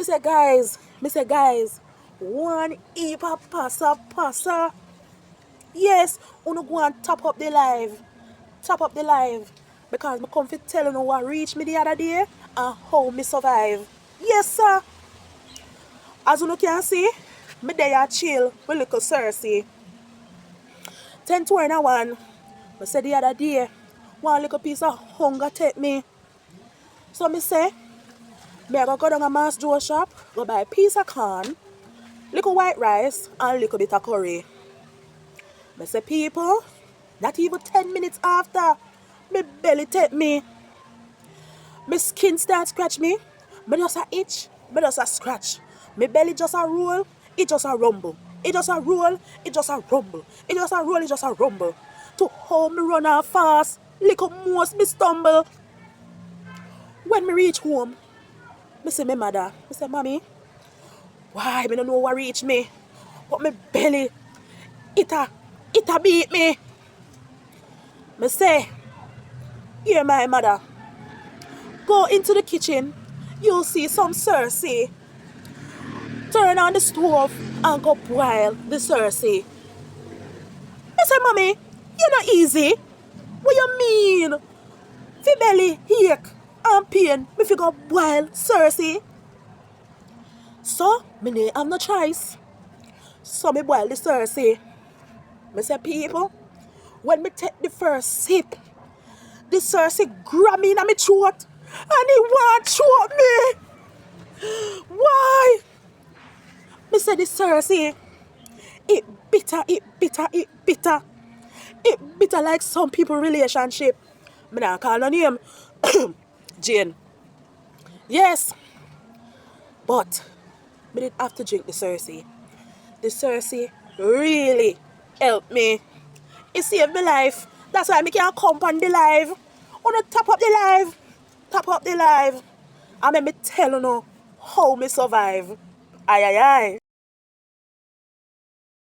Me say guys, one heap of passa. Yes, wanna go and top up the live. Top up the live. Because me come fi tell you what reached me the other day and how me survive. Yes, sir. As you can see, me there chill with little Cerasee. 10 to 1. I said the other day, one little piece of hunger take me. So me say, me I go down a Mass Joe shop, go buy a piece of corn, little white rice, and little bit of curry. Me say, people, not even 10 minutes after, me belly take me. My skin start scratch me. Me just a itch. Me just a scratch. My belly just a roll. It just a rumble. It just a roll. It just a rumble. It just a roll. It just a rumble. To home me run off fast. Little most me stumble. When me reach home, me say my mother. Me say, mommy, why me don't know what reach me? But my belly, it a beat me. Me say, here my mother. Go into the kitchen. You'll see some Cerasee. Turn on the stove and go boil the Cerasee. I say, mommy, you're not easy. What you mean? Fi belly ache and pain, me fi go boil Cerasee. So, me nay have no choice. So me boil the Cerasee. Me say, people, when me take the first sip, the Cerasee grab me in my throat and it want choke me. Why? Me say the Cerasee, it bitter. It bitter like some people relationship. Me not call her name. Jane. Yes. But me did have to drink the Cerasee. The Cerasee really helped me. It saved my life. That's why me can come on the live. Wanna top up the live. Top up the live. And me tell you how me survive. Aye.